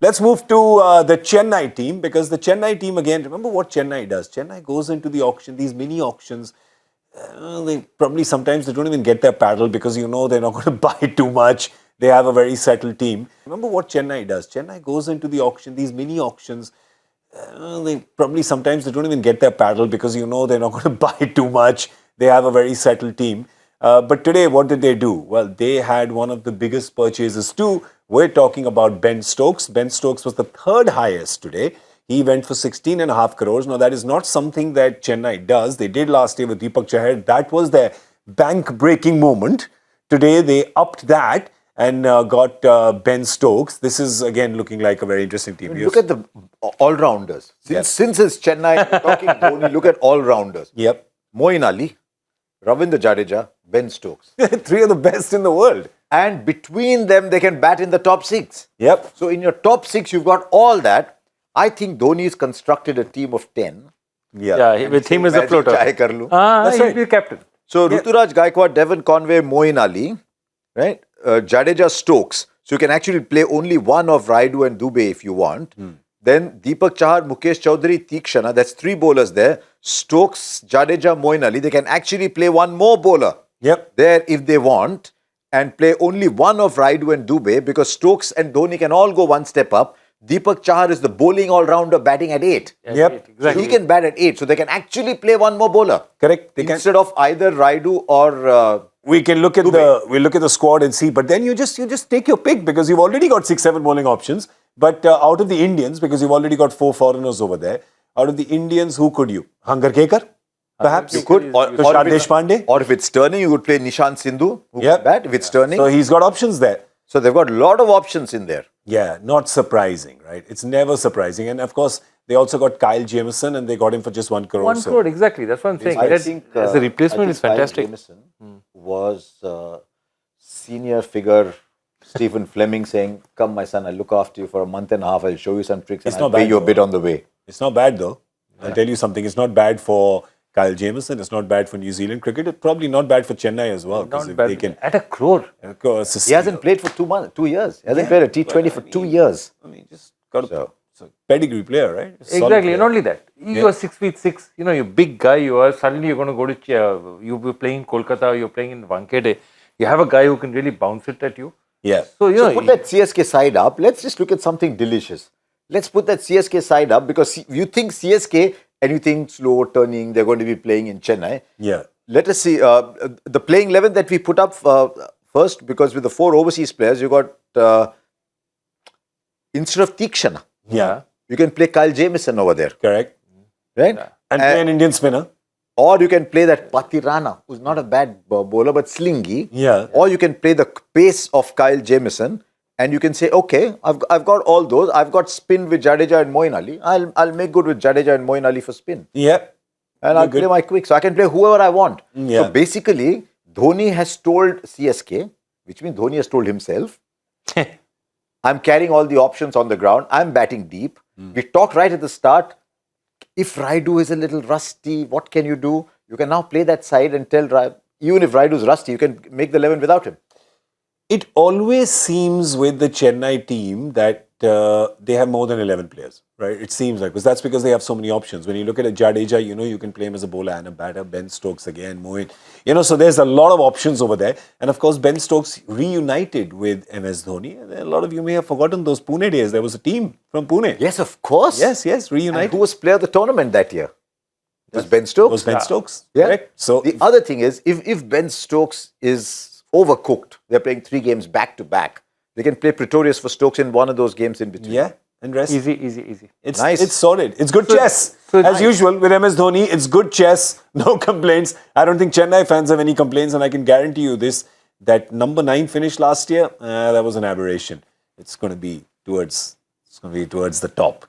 Let's move to the Chennai team, because the Chennai team, again, remember what Chennai does. Chennai goes into the auction, these mini auctions. They probably sometimes they don't even get their paddle because they're not going to buy too much. They have a very settled team. Remember what Chennai does. Chennai goes into the auction, these mini auctions. They probably sometimes they don't even get their paddle because they're not going to buy too much. They have a very settled team. But today, what did they do? Well, they had one of the biggest purchases too. We're talking about Ben Stokes. Ben Stokes was the third highest today. He went for 16.5 crores. Now, that is not something that Chennai does. They did last year with Deepak Chahar. That was their bank-breaking moment. Today, they upped that and got Ben Stokes. This is, again, looking like a very interesting team. Look at the all-rounders. Since it's Chennai, we're talking Dhoni, look at all-rounders. Yep. Moeen Ali, Ravindra Jadeja, Ben Stokes. Three of the best in the world. And between them, they can bat in the top 6. Yep. So in your top 6, you've got all that. I think Dhoni's constructed a team of 10. Yeah, with him as a floater. That's He'll be captain. So Ruturaj Gaikwad, Devon Conway, Moeen Ali, right? Jadeja, Stokes. So you can actually play only one of Raidu and Dubey if you want. Then Deepak Chahar, Mukesh Chaudhary, Tikshana. That's 3 bowlers there. Stokes, Jadeja, Moeen Ali. They can actually play one more bowler there if they want and play only one of Raidu and Dubey, because Stokes and Dhoni can all go one step up. Deepak Chahar is the bowling all-rounder batting at 8. Exactly. So he can bat at 8. So they can actually play one more bowler. Correct. Instead of either Raidu or... we can look at the squad and see, but then you just take your pick, because you've already got 6-7 bowling options. But out of the Indians, because you've already got 4 foreigners over there, out of the Indians, who could you? Hangarkekar, perhaps? You could. Tushar Deshpande? Or if it's turning, you would play Nishant Sindhu, who could bat if it's turning. So he's got options there. So they've got a lot of options in there. Yeah, not surprising, right? It's never surprising. And of course, they also got Kyle Jamieson, and they got him for just 1 crore. 1 crore, exactly. That's what I'm saying. I think as a replacement is fantastic. Kyle Jamieson was senior figure Stephen Fleming saying, "Come, my son, I'll look after you for a month and a half. I'll show you some tricks and I'll pay you a bit on the way." It's not bad though. I'll tell you something. It's not bad for Kyle Jamieson. It's not bad for New Zealand cricket. It's probably not bad for Chennai as well. Not bad. They can, at 1 crore. He hasn't played for 2 years. He hasn't played a T20 for 2 years. I mean, just got a pedigree player, right? Exactly. And not only that, you are 6'6". You're a big guy. You are suddenly you're going to go to you'll be playing in Kolkata. You're playing in Wankhede. You have a guy who can really bounce it at you. Yeah. So put that CSK side up. Let's just look at something delicious. Let's put that CSK side up, because you think CSK and you think slow turning, they're going to be playing in Chennai. Yeah. Let us see the playing 11 that we put up first, because with the 4 overseas players, you got instead of Tikshana, you can play Kyle Jamieson over there. Correct. Right? Yeah. And play an Indian spinner. Or you can play that Patirana, who's not a bad bowler, but slingy. Yeah. Or you can play the pace of Kyle Jamieson, and you can say, okay, I've got all those. I've got spin with Jadeja and Moeen Ali. I'll make good with Jadeja and Moeen Ali for spin. Yeah. And I'll play my quick. So I can play whoever I want. Yeah. So basically, Dhoni has told CSK, which means Dhoni has told himself, I'm carrying all the options on the ground. I'm batting deep. We talked right at the start. If Raidu is a little rusty, what can you do? You can now play that side and tell Raidu, even if Raidu is rusty, you can make the 11 without him. It always seems with the Chennai team that they have more than 11 players, right? It seems like, because they have so many options. When you look at a Jadeja, you can play him as a bowler and a batter. Ben Stokes again, Moeen. So there's a lot of options over there. And of course, Ben Stokes reunited with MS Dhoni. And a lot of you may have forgotten those Pune days. There was a team from Pune. Yes, of course. Yes, reunited. And who was player of the tournament that year? It was Ben Stokes. It was Ben Stokes. Yeah. Correct. So the other thing is, if Ben Stokes is overcooked, they're playing 3 games back to back. They can play Pretorius for Stokes in one of those games in between. Yeah, and rest. Easy. It's nice. It's solid. It's good chess. As usual with MS Dhoni, it's good chess. No complaints. I don't think Chennai fans have any complaints, and I can guarantee you this, that number 9 finish last year, that was an aberration. It's going to be towards the top.